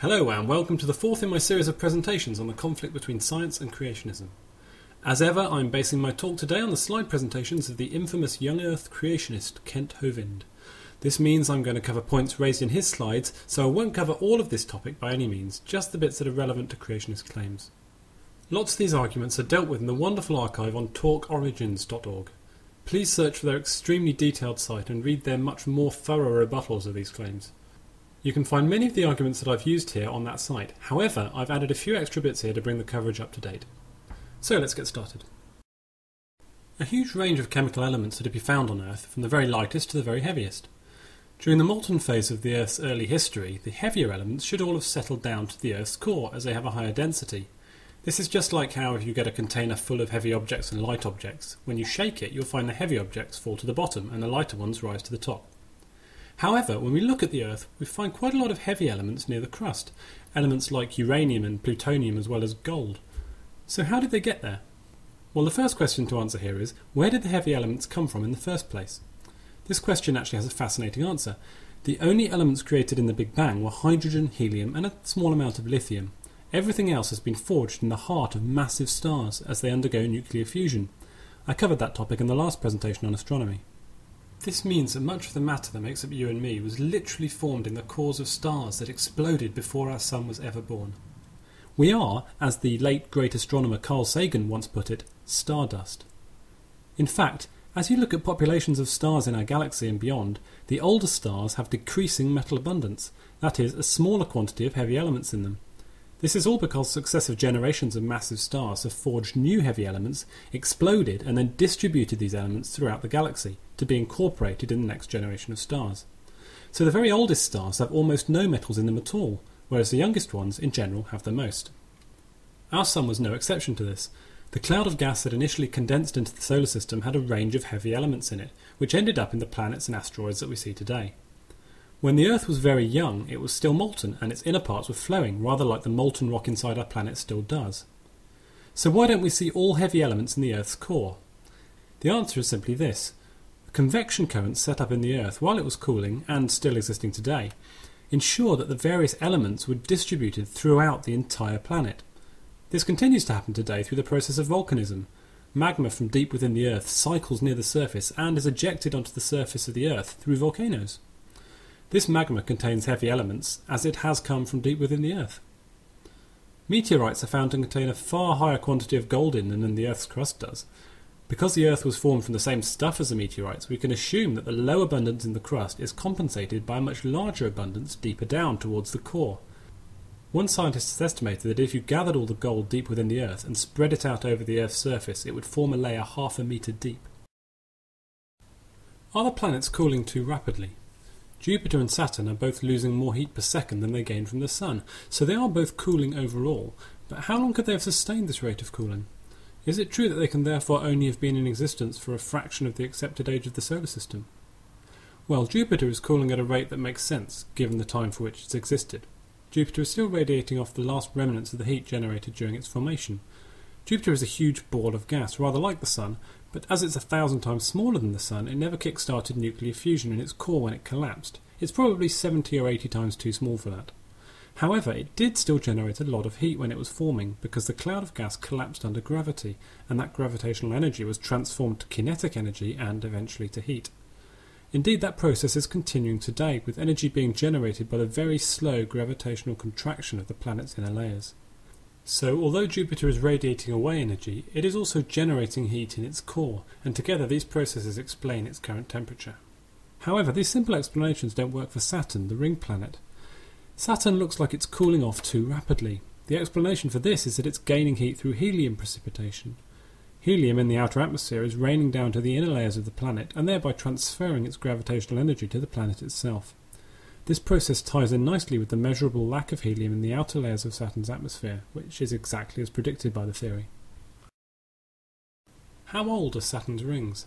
Hello and welcome to the fourth in my series of presentations on the conflict between science and creationism. As ever, I'm basing my talk today on the slide presentations of the infamous young Earth creationist Kent Hovind. This means I'm going to cover points raised in his slides, so I won't cover all of this topic by any means, just the bits that are relevant to creationist claims. Lots of these arguments are dealt with in the wonderful archive on talkorigins.org. Please search for their extremely detailed site and read their much more thorough rebuttals of these claims. You can find many of the arguments that I've used here on that site. However, I've added a few extra bits here to bring the coverage up to date. So let's get started. A huge range of chemical elements are to be found on Earth, from the very lightest to the very heaviest. During the molten phase of the Earth's early history, the heavier elements should all have settled down to the Earth's core as they have a higher density. This is just like how if you get a container full of heavy objects and light objects, when you shake it you'll find the heavy objects fall to the bottom and the lighter ones rise to the top. However, when we look at the Earth, we find quite a lot of heavy elements near the crust, elements like uranium and plutonium as well as gold. So how did they get there? Well, the first question to answer here is, where did the heavy elements come from in the first place? This question actually has a fascinating answer. The only elements created in the Big Bang were hydrogen, helium and a small amount of lithium. Everything else has been forged in the heart of massive stars as they undergo nuclear fusion. I covered that topic in the last presentation on astronomy. This means that much of the matter that makes up you and me was literally formed in the cores of stars that exploded before our sun was ever born. We are, as the late great astronomer Carl Sagan once put it, stardust. In fact, as you look at populations of stars in our galaxy and beyond, the older stars have decreasing metal abundance, that is, a smaller quantity of heavy elements in them. This is all because successive generations of massive stars have forged new heavy elements, exploded and then distributed these elements throughout the galaxy to be incorporated in the next generation of stars. So the very oldest stars have almost no metals in them at all, whereas the youngest ones in general have the most. Our sun was no exception to this. The cloud of gas that initially condensed into the solar system had a range of heavy elements in it, which ended up in the planets and asteroids that we see today. When the Earth was very young, it was still molten and its inner parts were flowing, rather like the molten rock inside our planet still does. So why don't we see all heavy elements in the Earth's core? The answer is simply this. Convection currents set up in the Earth while it was cooling, and still existing today, ensure that the various elements were distributed throughout the entire planet. This continues to happen today through the process of volcanism. Magma from deep within the Earth cycles near the surface and is ejected onto the surface of the Earth through volcanoes. This magma contains heavy elements, as it has come from deep within the Earth. Meteorites are found to contain a far higher quantity of gold in them than the Earth's crust does. Because the Earth was formed from the same stuff as the meteorites, we can assume that the low abundance in the crust is compensated by a much larger abundance deeper down towards the core. One scientist has estimated that if you gathered all the gold deep within the Earth and spread it out over the Earth's surface, it would form a layer half a metre deep. Are the planets cooling too rapidly? Jupiter and Saturn are both losing more heat per second than they gain from the Sun, so they are both cooling overall, but how long could they have sustained this rate of cooling? Is it true that they can therefore only have been in existence for a fraction of the accepted age of the solar system? Well, Jupiter is cooling at a rate that makes sense, given the time for which it's existed. Jupiter is still radiating off the last remnants of the heat generated during its formation. Jupiter is a huge ball of gas, rather like the Sun, but as it's 1,000 times smaller than the Sun, it never kick-started nuclear fusion in its core when it collapsed. It's probably 70 or 80 times too small for that. However, it did still generate a lot of heat when it was forming, because the cloud of gas collapsed under gravity, and that gravitational energy was transformed to kinetic energy and eventually to heat. Indeed, that process is continuing today, with energy being generated by the very slow gravitational contraction of the planet's inner layers. So, although Jupiter is radiating away energy, it is also generating heat in its core, and together these processes explain its current temperature. However, these simple explanations don't work for Saturn, the ring planet. Saturn looks like it's cooling off too rapidly. The explanation for this is that it's gaining heat through helium precipitation. Helium in the outer atmosphere is raining down to the inner layers of the planet, and thereby transferring its gravitational energy to the planet itself. This process ties in nicely with the measurable lack of helium in the outer layers of Saturn's atmosphere, which is exactly as predicted by the theory. How old are Saturn's rings?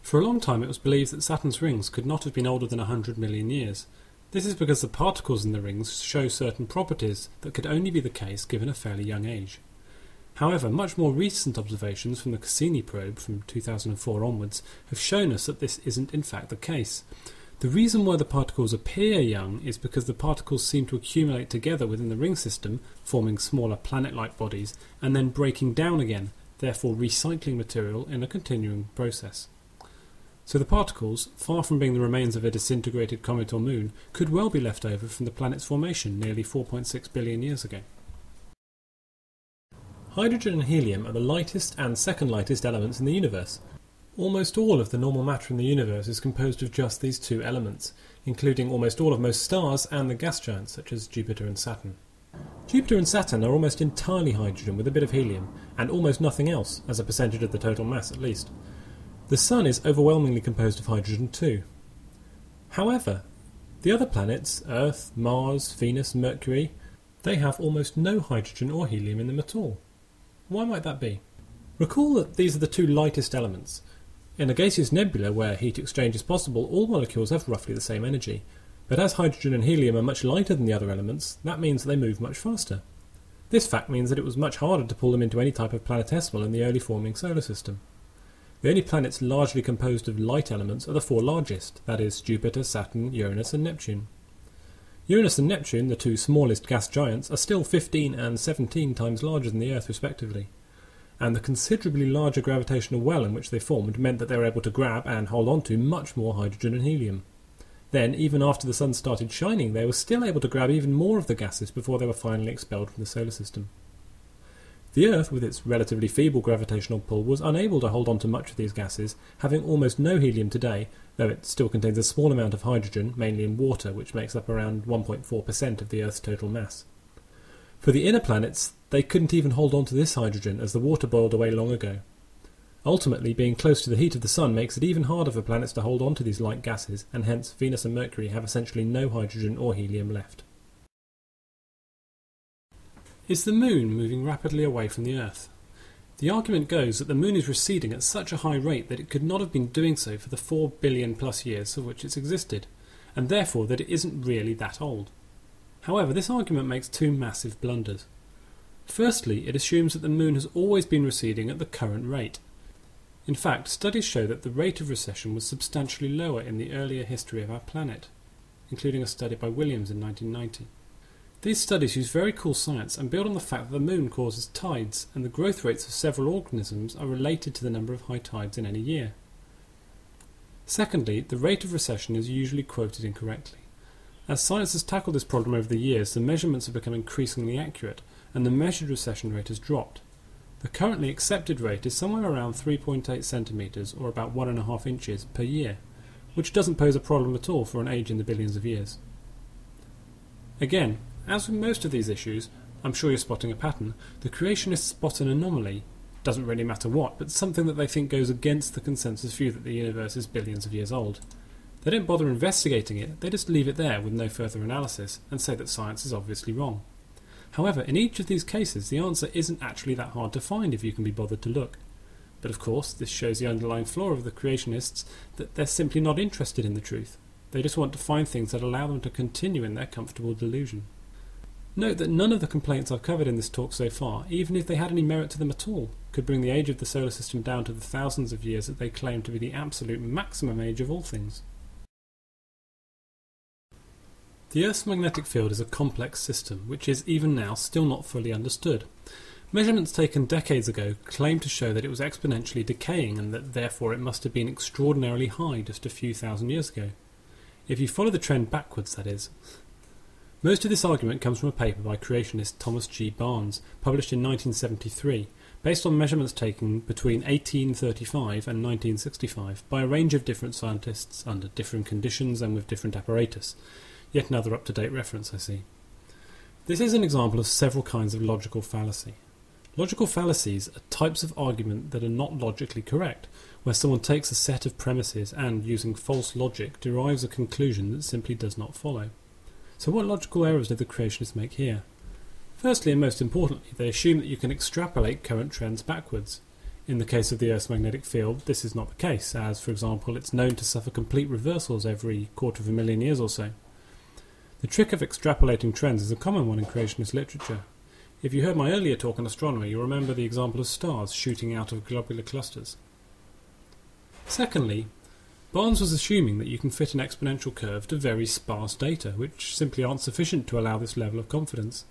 For a long time it was believed that Saturn's rings could not have been older than 100 million years. This is because the particles in the rings show certain properties that could only be the case given a fairly young age. However, much more recent observations from the Cassini probe from 2004 onwards have shown us that this isn't in fact the case. The reason why the particles appear young is because the particles seem to accumulate together within the ring system, forming smaller planet-like bodies, and then breaking down again, therefore recycling material in a continuing process. So the particles, far from being the remains of a disintegrated comet or moon, could well be left over from the planet's formation nearly 4.6 billion years ago. Hydrogen and helium are the lightest and second lightest elements in the universe. Almost all of the normal matter in the universe is composed of just these two elements, including almost all of most stars and the gas giants such as Jupiter and Saturn. Jupiter and Saturn are almost entirely hydrogen with a bit of helium, and almost nothing else, as a percentage of the total mass at least. The Sun is overwhelmingly composed of hydrogen too. However, the other planets, Earth, Mars, Venus and Mercury, they have almost no hydrogen or helium in them at all. Why might that be? Recall that these are the two lightest elements. In a gaseous nebula where heat exchange is possible, all molecules have roughly the same energy. But as hydrogen and helium are much lighter than the other elements, that means that they move much faster. This fact means that it was much harder to pull them into any type of planetesimal in the early forming solar system. The only planets largely composed of light elements are the four largest, that is, Jupiter, Saturn, Uranus and Neptune. Uranus and Neptune, the two smallest gas giants, are still 15 and 17 times larger than the Earth respectively, and the considerably larger gravitational well in which they formed meant that they were able to grab and hold on to much more hydrogen and helium. Then, even after the sun started shining, they were still able to grab even more of the gases before they were finally expelled from the solar system. The Earth, with its relatively feeble gravitational pull, was unable to hold on to much of these gases, having almost no helium today, though it still contains a small amount of hydrogen, mainly in water, which makes up around 1.4% of the Earth's total mass. For the inner planets, they couldn't even hold on to this hydrogen, as the water boiled away long ago. Ultimately, being close to the heat of the Sun makes it even harder for planets to hold on to these light gases, and hence Venus and Mercury have essentially no hydrogen or helium left. Is the Moon moving rapidly away from the Earth? The argument goes that the Moon is receding at such a high rate that it could not have been doing so for the 4 billion plus years of which it's existed, and therefore that it isn't really that old. However, this argument makes two massive blunders. Firstly, it assumes that the Moon has always been receding at the current rate. In fact, studies show that the rate of recession was substantially lower in the earlier history of our planet, including a study by Williams in 1990. These studies use very cool science and build on the fact that the Moon causes tides, and the growth rates of several organisms are related to the number of high tides in any year. Secondly, the rate of recession is usually quoted incorrectly. As science has tackled this problem over the years, the measurements have become increasingly accurate, and the measured recession rate has dropped. The currently accepted rate is somewhere around 3.8 centimetres, or about 1.5 inches, per year, which doesn't pose a problem at all for an age in the billions of years. Again, as with most of these issues, I'm sure you're spotting a pattern. The creationists spot an anomaly, doesn't really matter what, but something that they think goes against the consensus view that the universe is billions of years old. They don't bother investigating it, they just leave it there with no further analysis and say that science is obviously wrong. However, in each of these cases, the answer isn't actually that hard to find if you can be bothered to look. But of course, this shows the underlying flaw of the creationists, that they're simply not interested in the truth. They just want to find things that allow them to continue in their comfortable delusion. Note that none of the complaints I've covered in this talk so far, even if they had any merit to them at all, could bring the age of the solar system down to the thousands of years that they claim to be the absolute maximum age of all things. The Earth's magnetic field is a complex system, which is, even now, still not fully understood. Measurements taken decades ago claim to show that it was exponentially decaying and that therefore it must have been extraordinarily high just a few thousand years ago. If you follow the trend backwards, that is. Most of this argument comes from a paper by creationist Thomas G. Barnes, published in 1973, based on measurements taken between 1835 and 1965 by a range of different scientists under different conditions and with different apparatus. Yet another up-to-date reference, I see. This is an example of several kinds of logical fallacy. Logical fallacies are types of argument that are not logically correct, where someone takes a set of premises and, using false logic, derives a conclusion that simply does not follow. So what logical errors did the creationists make here? Firstly, and most importantly, they assume that you can extrapolate current trends backwards. In the case of the Earth's magnetic field, this is not the case, as, for example, it's known to suffer complete reversals every 250,000 years or so. The trick of extrapolating trends is a common one in creationist literature. If you heard my earlier talk on astronomy, you'll remember the example of stars shooting out of globular clusters. Secondly, Barnes was assuming that you can fit an exponential curve to very sparse data, which simply aren't sufficient to allow this level of confidence.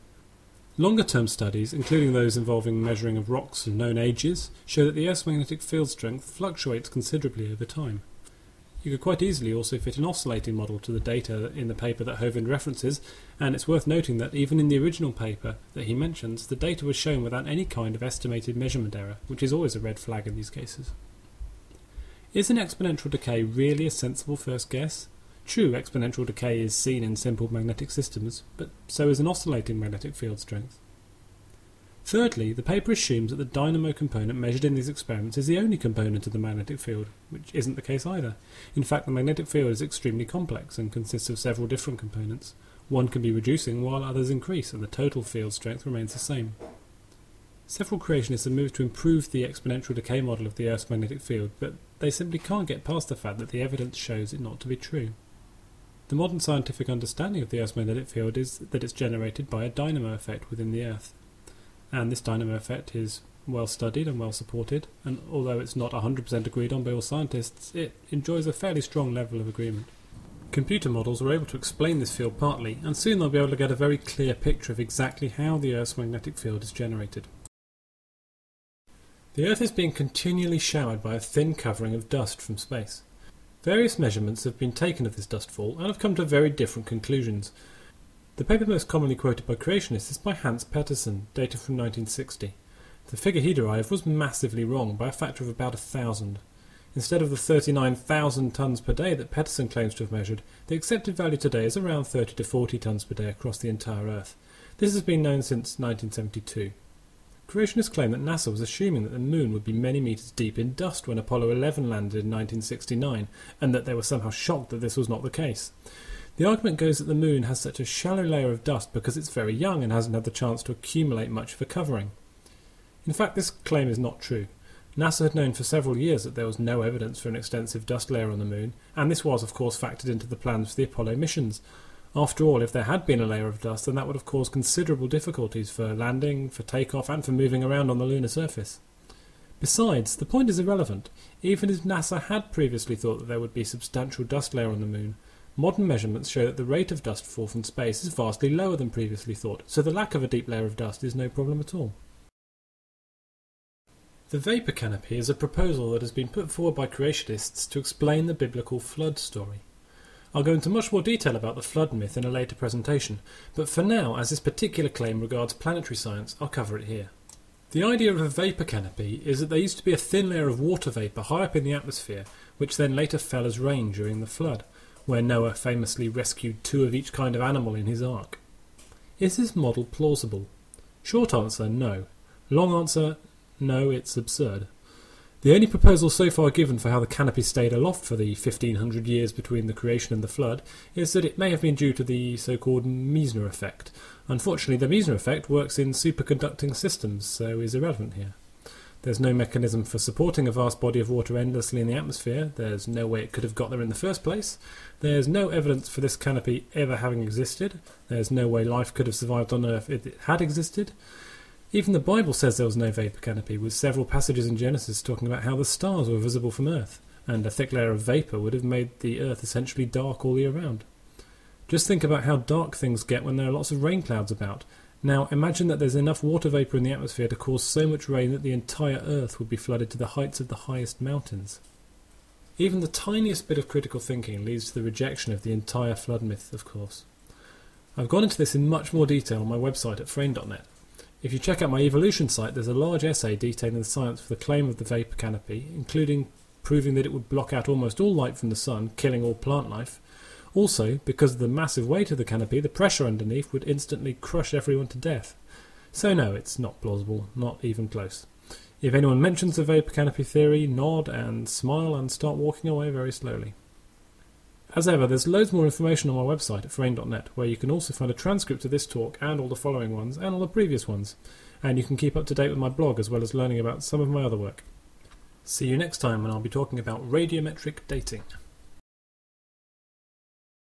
Longer-term studies, including those involving measuring of rocks of known ages, show that the Earth's magnetic field strength fluctuates considerably over time. You could quite easily also fit an oscillating model to the data in the paper that Hovind references, and it's worth noting that even in the original paper that he mentions, the data was shown without any kind of estimated measurement error, which is always a red flag in these cases. Is an exponential decay really a sensible first guess? True, exponential decay is seen in simple magnetic systems, but so is an oscillating magnetic field strength. Thirdly, the paper assumes that the dynamo component measured in these experiments is the only component of the magnetic field, which isn't the case either. In fact, the magnetic field is extremely complex and consists of several different components. One can be reducing while others increase, and the total field strength remains the same. Several creationists have moved to improve the exponential decay model of the Earth's magnetic field, but they simply can't get past the fact that the evidence shows it not to be true. The modern scientific understanding of the Earth's magnetic field is that it's generated by a dynamo effect within the Earth. And this dynamo effect is well studied and well supported, and although it's not 100% agreed on by all scientists, it enjoys a fairly strong level of agreement. Computer models are able to explain this field partly, and soon they'll be able to get a very clear picture of exactly how the Earth's magnetic field is generated. The Earth is being continually showered by a thin covering of dust from space. Various measurements have been taken of this dustfall and have come to very different conclusions. The paper most commonly quoted by creationists is by Hans Petersen, dated from 1960. The figure he derived was massively wrong by a factor of about 1,000. Instead of the 39,000 tonnes per day that Petersen claims to have measured, the accepted value today is around 30 to 40 tonnes per day across the entire Earth. This has been known since 1972. Creationists claim that NASA was assuming that the Moon would be many metres deep in dust when Apollo 11 landed in 1969, and that they were somehow shocked that this was not the case. The argument goes that the Moon has such a shallow layer of dust because it's very young and hasn't had the chance to accumulate much of a covering. In fact, this claim is not true. NASA had known for several years that there was no evidence for an extensive dust layer on the Moon, and this was, of course, factored into the plans for the Apollo missions. After all, if there had been a layer of dust, then that would have caused considerable difficulties for landing, for takeoff, and for moving around on the lunar surface. Besides, the point is irrelevant. Even if NASA had previously thought that there would be a substantial dust layer on the Moon, modern measurements show that the rate of dust fall from space is vastly lower than previously thought, so the lack of a deep layer of dust is no problem at all. The vapor canopy is a proposal that has been put forward by creationists to explain the biblical flood story. I'll go into much more detail about the flood myth in a later presentation, but for now, as this particular claim regards planetary science, I'll cover it here. The idea of a vapor canopy is that there used to be a thin layer of water vapour high up in the atmosphere, which then later fell as rain during the flood, where Noah famously rescued 2 of each kind of animal in his ark. Is this model plausible? Short answer, no. Long answer, no, it's absurd. The only proposal so far given for how the canopy stayed aloft for the 1500 years between the creation and the flood is that it may have been due to the so-called Meissner effect. Unfortunately, the Meissner effect works in superconducting systems, so is irrelevant here. There's no mechanism for supporting a vast body of water endlessly in the atmosphere. There's no way it could have got there in the first place. There's no evidence for this canopy ever having existed. There's no way life could have survived on Earth if it had existed. Even the Bible says there was no vapor canopy, with several passages in Genesis talking about how the stars were visible from Earth, and a thick layer of vapour would have made the Earth essentially dark all year round. Just think about how dark things get when there are lots of rain clouds about. Now imagine that there's enough water vapour in the atmosphere to cause so much rain that the entire Earth would be flooded to the heights of the highest mountains. Even the tiniest bit of critical thinking leads to the rejection of the entire flood myth, of course. I've gone into this in much more detail on my website at frame.net. If you check out my evolution site, there's a large essay detailing the science for the claim of the vapor canopy, including proving that it would block out almost all light from the sun, killing all plant life. Also, because of the massive weight of the canopy, the pressure underneath would instantly crush everyone to death. So no, it's not plausible, not even close. If anyone mentions the vapor canopy theory, nod and smile and start walking away very slowly. As ever, there's loads more information on my website at frame.net, where you can also find a transcript of this talk and all the following ones and all the previous ones, and you can keep up to date with my blog as well as learning about some of my other work. See you next time when I'll be talking about radiometric dating.